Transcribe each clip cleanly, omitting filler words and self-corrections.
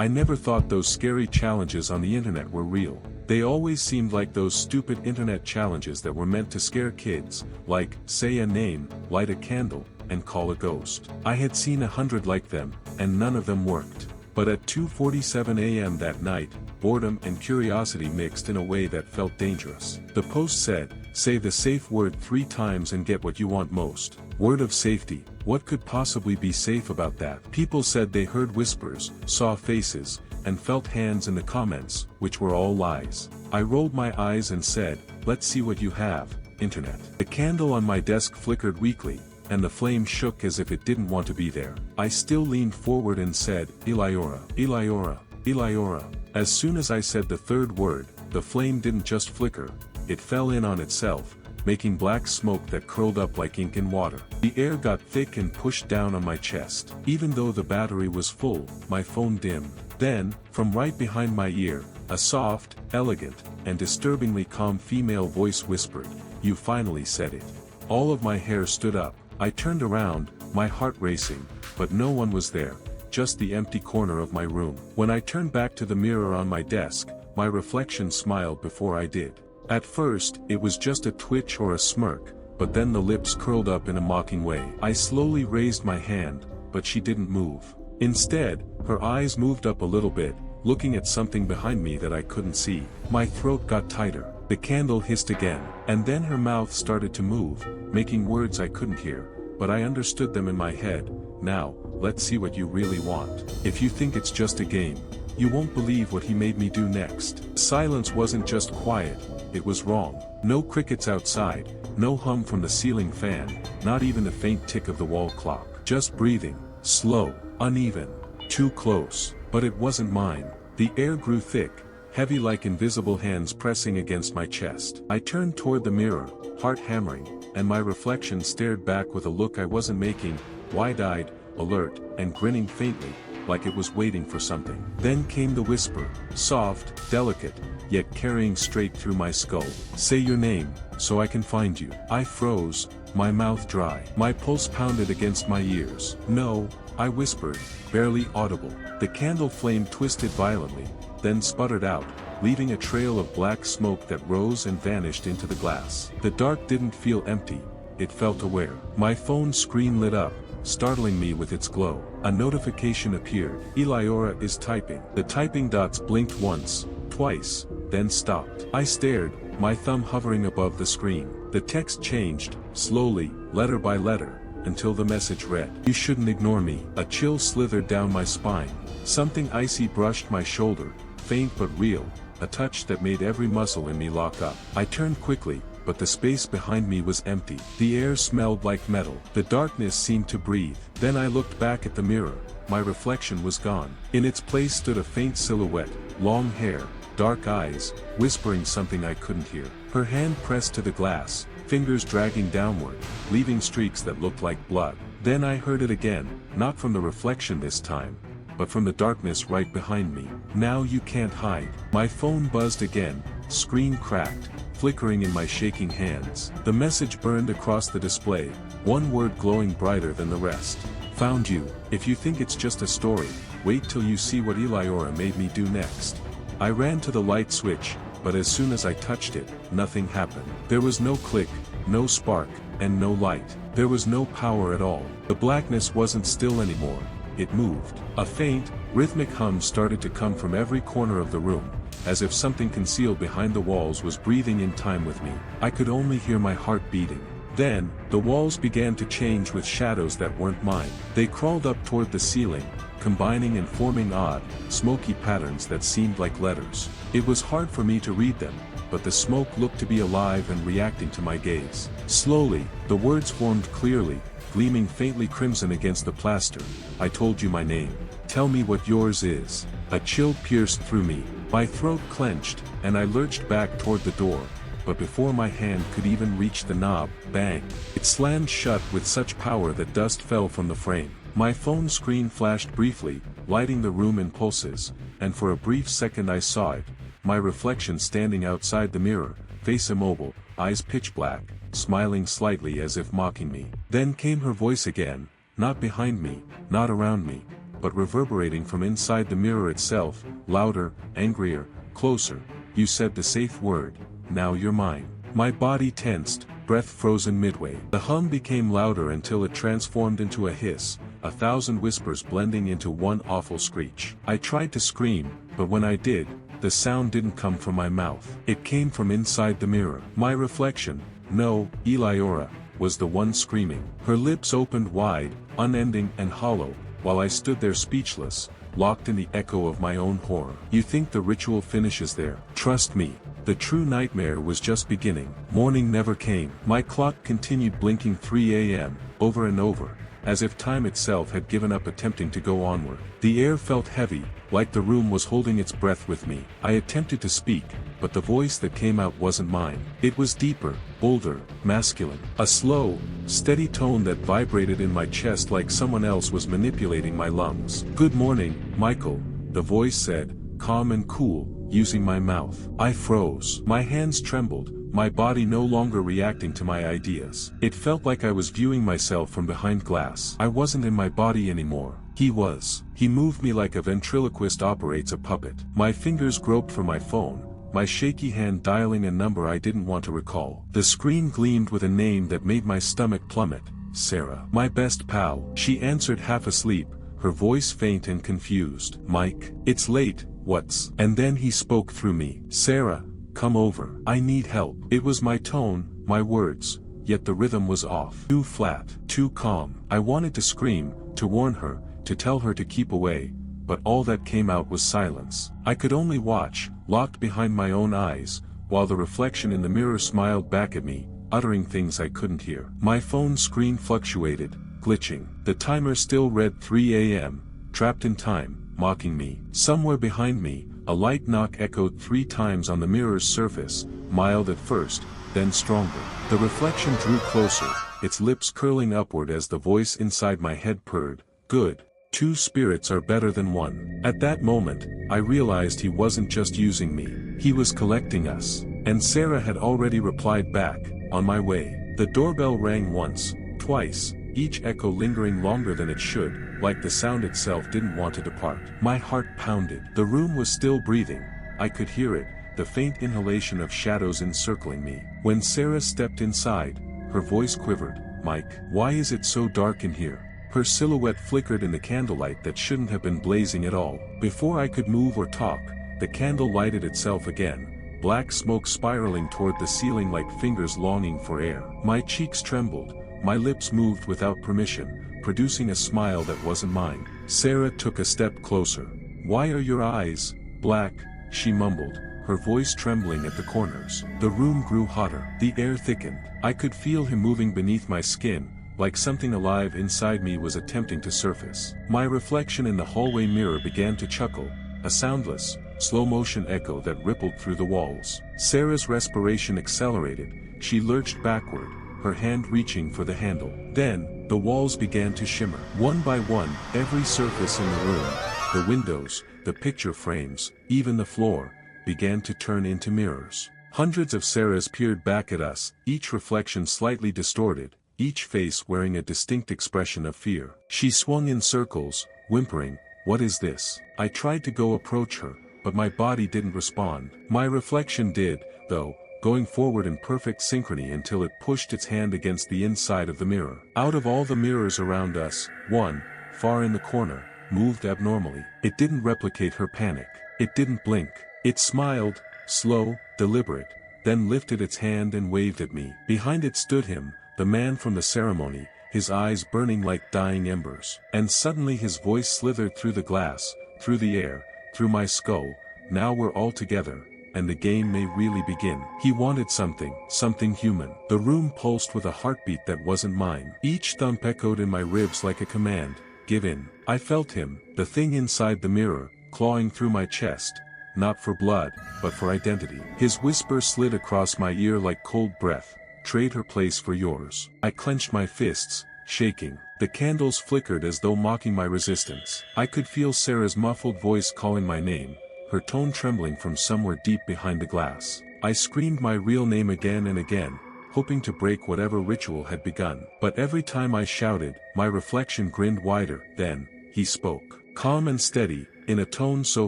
I never thought those scary challenges on the internet were real. They always seemed like those stupid internet challenges that were meant to scare kids, like, say a name, light a candle, and call a ghost. I had seen 100 like them, and none of them worked. But at 2:47 a.m. that night, boredom and curiosity mixed in a way that felt dangerous. The post said, "Say the safe word 3 times and get what you want most." Word of safety. What could possibly be safe about that? People said they heard whispers, saw faces, and felt hands in the comments, which were all lies. I rolled my eyes and said, "Let's see what you have, internet." The candle on my desk flickered weakly, and the flame shook as if it didn't want to be there. I still leaned forward and said, "Eliora, Eliora, Eliora." As soon as I said the third word, the flame didn't just flicker, it fell in on itself, making black smoke that curled up like ink in water. The air got thick and pushed down on my chest. Even though the battery was full, my phone dimmed. Then, from right behind my ear, a soft, elegant, and disturbingly calm female voice whispered, "You finally said it." All of my hair stood up. I turned around, my heart racing, but no one was there, just the empty corner of my room. When I turned back to the mirror on my desk, my reflection smiled before I did. At first, it was just a twitch or a smirk, but then the lips curled up in a mocking way. I slowly raised my hand, but she didn't move. Instead, her eyes moved up a little bit, looking at something behind me that I couldn't see. My throat got tighter. The candle hissed again, and then her mouth started to move, making words I couldn't hear, but I understood them in my head. "Now, let's see what you really want. If you think it's just a game, you won't believe what he made me do next." Silence wasn't just quiet, it was wrong. No crickets outside, no hum from the ceiling fan, not even the faint tick of the wall clock. Just breathing, slow, uneven, too close. But it wasn't mine. The air grew thick, heavy like invisible hands pressing against my chest. I turned toward the mirror, heart hammering, and my reflection stared back with a look I wasn't making, wide-eyed, alert, and grinning faintly, like it was waiting for something. Then came the whisper, soft, delicate, yet carrying straight through my skull. "Say your name, so I can find you." I froze, my mouth dry. My pulse pounded against my ears. "No," I whispered, barely audible. The candle flame twisted violently, then sputtered out, leaving a trail of black smoke that rose and vanished into the glass. The dark didn't feel empty, it felt aware. My phone screen lit up, startling me with its glow. A notification appeared. "Eliora is typing." The typing dots blinked once, twice, then stopped. I stared, my thumb hovering above the screen. The text changed, slowly, letter by letter, until the message read, "You shouldn't ignore me." A chill slithered down my spine. Something icy brushed my shoulder, faint but real, a touch that made every muscle in me lock up. I turned quickly, but the space behind me was empty. The air smelled like metal. The darkness seemed to breathe. Then I looked back at the mirror. My reflection was gone. In its place stood a faint silhouette, long hair, dark eyes, whispering something I couldn't hear. Her hand pressed to the glass, fingers dragging downward, leaving streaks that looked like blood. Then I heard it again, not from the reflection this time, but from the darkness right behind me. "Now you can't hide." My phone buzzed again, screen cracked, flickering in my shaking hands. The message burned across the display, one word glowing brighter than the rest. "Found you. If you think it's just a story, wait till you see what Eliora made me do next." I ran to the light switch, but as soon as I touched it, nothing happened. There was no click, no spark, and no light. There was no power at all. The blackness wasn't still anymore. It moved. A faint, rhythmic hum started to come from every corner of the room, as if something concealed behind the walls was breathing in time with me. I could only hear my heart beating. Then, the walls began to change with shadows that weren't mine. They crawled up toward the ceiling, combining and forming odd, smoky patterns that seemed like letters. It was hard for me to read them, but the smoke looked to be alive and reacting to my gaze. Slowly, the words formed clearly, gleaming faintly crimson against the plaster. "I told you my name. Tell me what yours is." A chill pierced through me. My throat clenched, and I lurched back toward the door. But before my hand could even reach the knob, bang! It slammed shut with such power that dust fell from the frame. My phone screen flashed briefly, lighting the room in pulses, and for a brief second I saw it, my reflection standing outside the mirror, face immobile, eyes pitch black, smiling slightly as if mocking me. Then came her voice again, not behind me, not around me, but reverberating from inside the mirror itself, louder, angrier, closer. You said the safe word, now you're mine. My body tensed, breath frozen midway. The hum became louder until it transformed into a hiss, 1,000 whispers blending into one awful screech. I tried to scream, but when I did, the sound didn't come from my mouth. It came from inside the mirror. My reflection, no, Eliora, was the one screaming. Her lips opened wide, unending and hollow, while I stood there speechless, locked in the echo of my own horror. You think the ritual finishes there? Trust me, the true nightmare was just beginning. Morning never came. My clock continued blinking 3 a.m., over and over, as if time itself had given up attempting to go onward. The air felt heavy, like the room was holding its breath with me. I attempted to speak, but the voice that came out wasn't mine. It was deeper, bolder, masculine. A slow, steady tone that vibrated in my chest like someone else was manipulating my lungs. Good morning, Michael, the voice said, calm and cool, using my mouth. I froze. My hands trembled, my body no longer reacting to my ideas. It felt like I was viewing myself from behind glass. I wasn't in my body anymore. He was. He moved me like a ventriloquist operates a puppet. My fingers groped for my phone, my shaky hand dialing a number I didn't want to recall. The screen gleamed with a name that made my stomach plummet. Sarah. My best pal. She answered half asleep, her voice faint and confused. Mike. It's late, what's? And then he spoke through me. Sarah, come over. I need help. It was my tone, my words, yet the rhythm was off. Too flat, too calm. I wanted to scream, to warn her, to tell her to keep away, but all that came out was silence. I could only watch, locked behind my own eyes, while the reflection in the mirror smiled back at me, uttering things I couldn't hear. My phone screen fluctuated, glitching. The timer still read 3 a.m., trapped in time, mocking me. Somewhere behind me, a light knock echoed 3 times on the mirror's surface, mild at first, then stronger. The reflection drew closer, its lips curling upward as the voice inside my head purred. Good. 2 spirits are better than 1. At that moment, I realized he wasn't just using me. He was collecting us. And Sarah had already replied back, on my way. The doorbell rang once, twice, each echo lingering longer than it should, like the sound itself didn't want to depart. My heart pounded. The room was still breathing. I could hear it, the faint inhalation of shadows encircling me. When Sarah stepped inside, her voice quivered. Mike, why is it so dark in here? Her silhouette flickered in the candlelight that shouldn't have been blazing at all. Before I could move or talk, the candle lighted itself again, black smoke spiraling toward the ceiling like fingers longing for air. My cheeks trembled, my lips moved without permission, producing a smile that wasn't mine. Sarah took a step closer. Why are your eyes black? She mumbled, her voice trembling at the corners. The room grew hotter. The air thickened. I could feel him moving beneath my skin, like something alive inside me was attempting to surface. My reflection in the hallway mirror began to chuckle, a soundless, slow-motion echo that rippled through the walls. Sarah's respiration accelerated, she lurched backward, her hand reaching for the handle. Then, the walls began to shimmer. One by one, every surface in the room, the windows, the picture frames, even the floor, began to turn into mirrors. Hundreds of Sarahs peered back at us, each reflection slightly distorted, each face wearing a distinct expression of fear. She swung in circles, whimpering, "What is this?" I tried to go approach her, but my body didn't respond. My reflection did, though, going forward in perfect synchrony until it pushed its hand against the inside of the mirror. Out of all the mirrors around us, one, far in the corner, moved abnormally. It didn't replicate her panic. It didn't blink. It smiled, slow, deliberate, then lifted its hand and waved at me. Behind it stood him, the man from the ceremony, his eyes burning like dying embers. And suddenly his voice slithered through the glass, through the air, through my skull. Now we're all together, and the game may really begin. He wanted something human. The room pulsed with a heartbeat that wasn't mine. Each thump echoed in my ribs like a command, give in. I felt him, the thing inside the mirror, clawing through my chest, not for blood, but for identity. His whisper slid across my ear like cold breath. Trade her place for yours. I clenched my fists, shaking. The candles flickered as though mocking my resistance. I could feel Sarah's muffled voice calling my name, her tone trembling from somewhere deep behind the glass. I screamed my real name again and again, hoping to break whatever ritual had begun. But every time I shouted, my reflection grinned wider. Then, he spoke. Calm and steady, in a tone so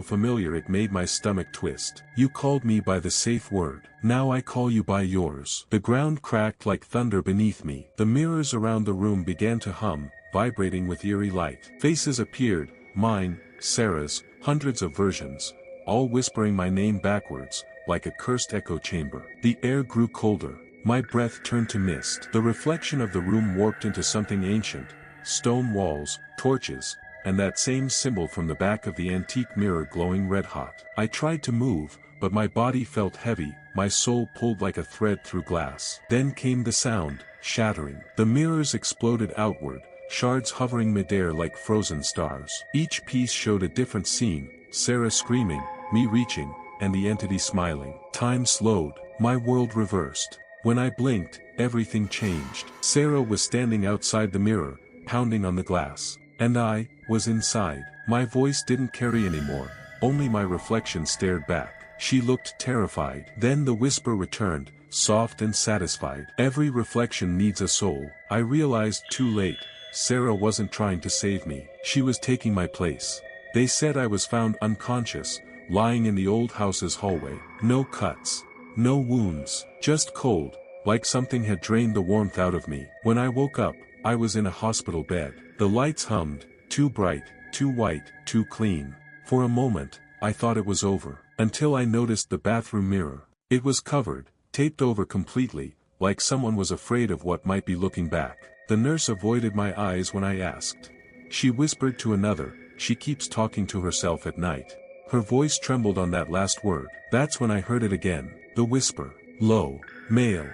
familiar it made my stomach twist. You called me by the safe word. Now I call you by yours. The ground cracked like thunder beneath me. The mirrors around the room began to hum, vibrating with eerie light. Faces appeared, mine, Sarah's, hundreds of versions, all whispering my name backwards, like a cursed echo chamber. The air grew colder. My breath turned to mist. The reflection of the room warped into something ancient, stone walls, torches, and that same symbol from the back of the antique mirror glowing red-hot. I tried to move, but my body felt heavy, my soul pulled like a thread through glass. Then came the sound, shattering. The mirrors exploded outward, shards hovering midair like frozen stars. Each piece showed a different scene, Sarah screaming, me reaching, and the entity smiling. Time slowed. My world reversed. When I blinked, everything changed. Sarah was standing outside the mirror, pounding on the glass. And I was inside. My voice didn't carry anymore, only my reflection stared back. She looked terrified. Then the whisper returned, soft and satisfied. Every reflection needs a soul. I realized too late, Sarah wasn't trying to save me. She was taking my place. They said I was found unconscious, lying in the old house's hallway. No cuts. No wounds. Just cold, like something had drained the warmth out of me. When I woke up, I was in a hospital bed. The lights hummed, too bright, too white, too clean. For a moment, I thought it was over, until I noticed the bathroom mirror. It was covered, taped over completely, like someone was afraid of what might be looking back. The nurse avoided my eyes when I asked. She whispered to another, she keeps talking to herself at night. Her voice trembled on that last word. That's when I heard it again. The whisper. Low. Male.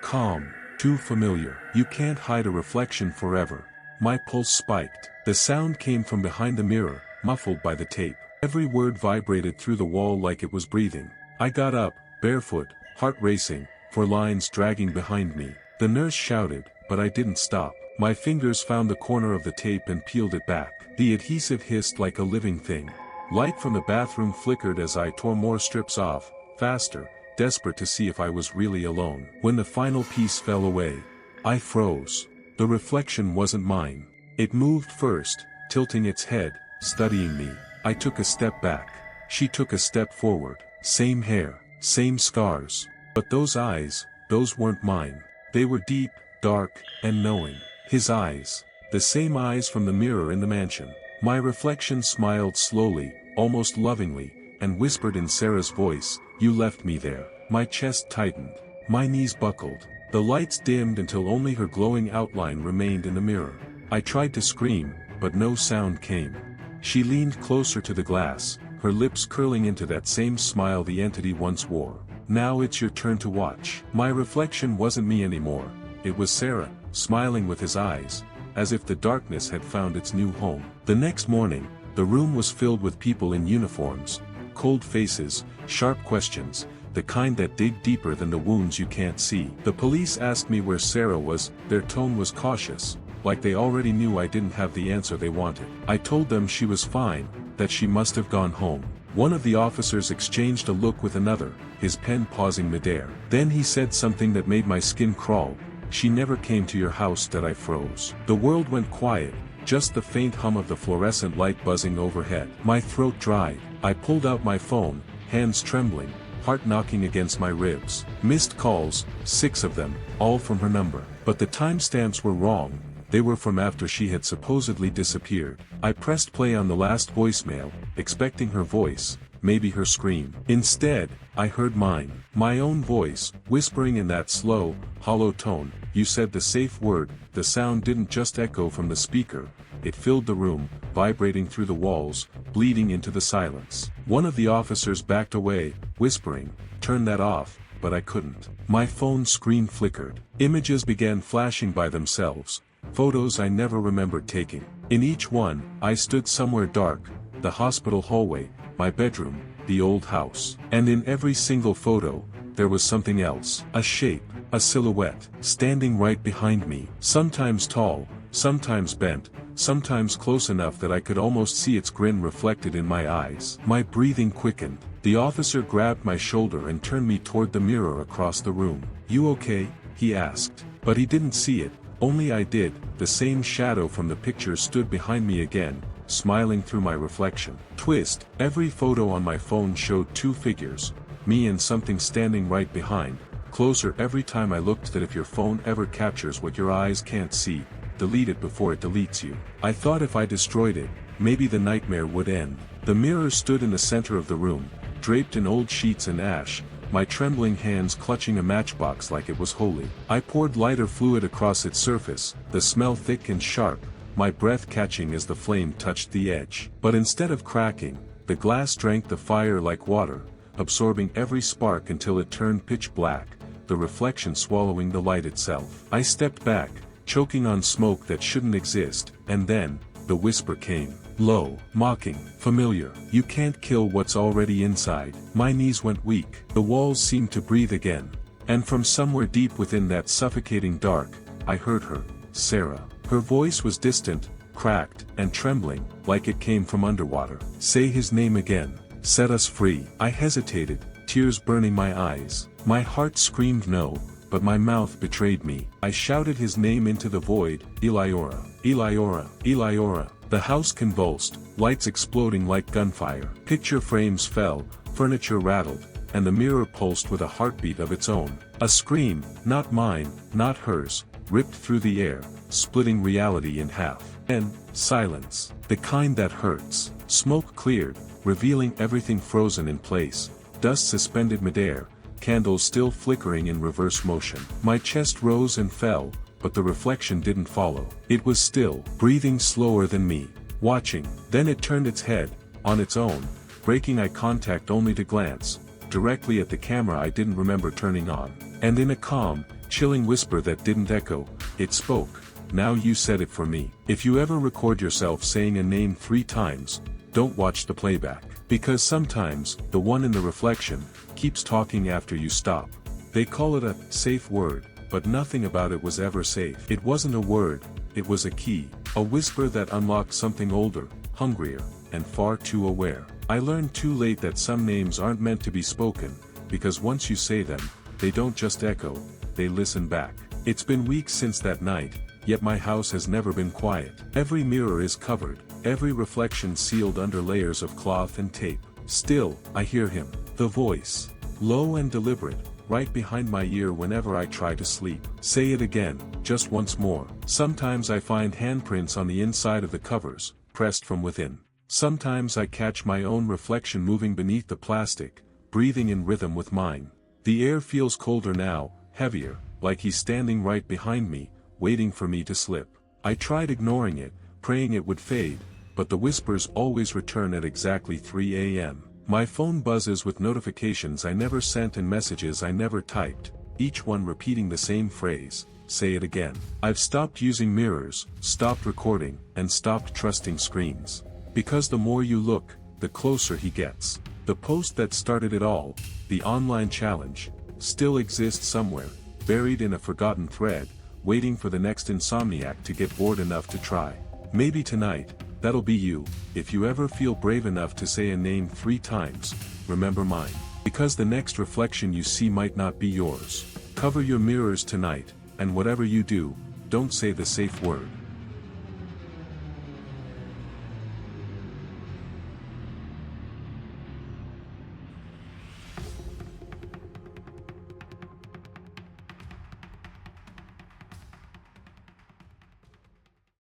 Calm. Too familiar. You can't hide a reflection forever. My pulse spiked. The sound came from behind the mirror, muffled by the tape. Every word vibrated through the wall like it was breathing. I got up, barefoot, heart racing, for lines dragging behind me. The nurse shouted, but I didn't stop. My fingers found the corner of the tape and peeled it back. The adhesive hissed like a living thing. Light from the bathroom flickered as I tore more strips off, faster, desperate to see if I was really alone. When the final piece fell away, I froze. The reflection wasn't mine. It moved first, tilting its head, studying me. I took a step back. She took a step forward. Same hair, same scars. But those eyes, those weren't mine. They were deep, dark, and knowing. His eyes. The same eyes from the mirror in the mansion. My reflection smiled slowly, almost lovingly, and whispered in Sarah's voice, "You left me there." My chest tightened. My knees buckled. The lights dimmed until only her glowing outline remained in the mirror. I tried to scream, but no sound came. She leaned closer to the glass, her lips curling into that same smile the entity once wore. "Now it's your turn to watch." My reflection wasn't me anymore. It was Sarah, smiling with his eyes, as if the darkness had found its new home. The next morning, the room was filled with people in uniforms, cold faces, sharp questions, the kind that dig deeper than the wounds you can't see. The police asked me where Sarah was. Their tone was cautious, like they already knew I didn't have the answer they wanted. I told them she was fine, that she must have gone home. One of the officers exchanged a look with another, his pen pausing midair. Then he said something that made my skin crawl. "She never came to your house." That I froze. The world went quiet, just the faint hum of the fluorescent light buzzing overhead. My throat dried. I pulled out my phone, hands trembling, heart knocking against my ribs. Missed calls, 6 of them, all from her number. But the timestamps were wrong. They were from after she had supposedly disappeared. I pressed play on the last voicemail, expecting her voice, maybe her scream. Instead, I heard mine. My own voice, whispering in that slow, hollow tone. "You said the safe word." The sound didn't just echo from the speaker, it filled the room, vibrating through the walls, bleeding into the silence. One of the officers backed away, whispering, "Turn that off," but I couldn't. My phone screen flickered. Images began flashing by themselves, photos I never remembered taking. In each one, I stood somewhere dark, the hospital hallway, my bedroom, the old house. And in every single photo, there was something else. A shape, a silhouette, standing right behind me. Sometimes tall, sometimes bent, sometimes close enough that I could almost see its grin reflected in my eyes. My breathing quickened. The officer grabbed my shoulder and turned me toward the mirror across the room. "You okay?" he asked. But he didn't see it, only I did. The same shadow from the picture stood behind me again, smiling through my reflection. Twist, every photo on my phone showed two figures, me and something standing right behind, closer every time I looked. That if your phone ever captures what your eyes can't see, delete it before it deletes you. I thought if I destroyed it, maybe the nightmare would end. The mirror stood in the center of the room, draped in old sheets and ash, my trembling hands clutching a matchbox like it was holy. I poured lighter fluid across its surface, the smell thick and sharp, my breath catching as the flame touched the edge. But instead of cracking, the glass drank the fire like water, absorbing every spark until it turned pitch black, the reflection swallowing the light itself. I stepped back, choking on smoke that shouldn't exist, and then, the whisper came. Low, mocking, familiar. You can't kill what's already inside. My knees went weak. The walls seemed to breathe again. And from somewhere deep within that suffocating dark, I heard her. Sarah. Her voice was distant, cracked, and trembling, like it came from underwater. Say his name again. Set us free. I hesitated, tears burning my eyes. My heart screamed no, but my mouth betrayed me. I shouted his name into the void. Eliora. Eliora. Eliora. The house convulsed, lights exploding like gunfire. Picture frames fell, furniture rattled, and the mirror pulsed with a heartbeat of its own. A scream, not mine, not hers, ripped through the air, splitting reality in half. Then, silence. The kind that hurts. Smoke cleared, revealing everything frozen in place, dust suspended midair, candles still flickering in reverse motion. My chest rose and fell, but the reflection didn't follow. It was still, breathing slower than me, watching. Then it turned its head, on its own, breaking eye contact only to glance, directly at the camera I didn't remember turning on. And in a calm, chilling whisper that didn't echo, it spoke. Now you said it for me. If you ever record yourself saying a name 3 times, don't watch the playback. Because sometimes, the one in the reflection, keeps talking after you stop. They call it a safe word. But nothing about it was ever safe. It wasn't a word, it was a key, a whisper that unlocked something older, hungrier, and far too aware. I learned too late that some names aren't meant to be spoken, because once you say them, they don't just echo, they listen back. It's been weeks since that night, yet my house has never been quiet. Every mirror is covered, every reflection sealed under layers of cloth and tape. Still, I hear him, the voice, low and deliberate, right behind my ear whenever I try to sleep. Say it again, just once more. Sometimes I find handprints on the inside of the covers, pressed from within. Sometimes I catch my own reflection moving beneath the plastic, breathing in rhythm with mine. The air feels colder now, heavier, like he's standing right behind me, waiting for me to slip. I tried ignoring it, praying it would fade, but the whispers always return at exactly 3 a.m. My phone buzzes with notifications I never sent and messages I never typed, each one repeating the same phrase, say it again. I've stopped using mirrors, stopped recording, and stopped trusting screens. Because the more you look, the closer he gets. The post that started it all, the online challenge, still exists somewhere, buried in a forgotten thread, waiting for the next insomniac to get bored enough to try. Maybe tonight, that'll be you. If you ever feel brave enough to say a name 3 times, remember mine. Because the next reflection you see might not be yours. Cover your mirrors tonight, and whatever you do, don't say the safe word.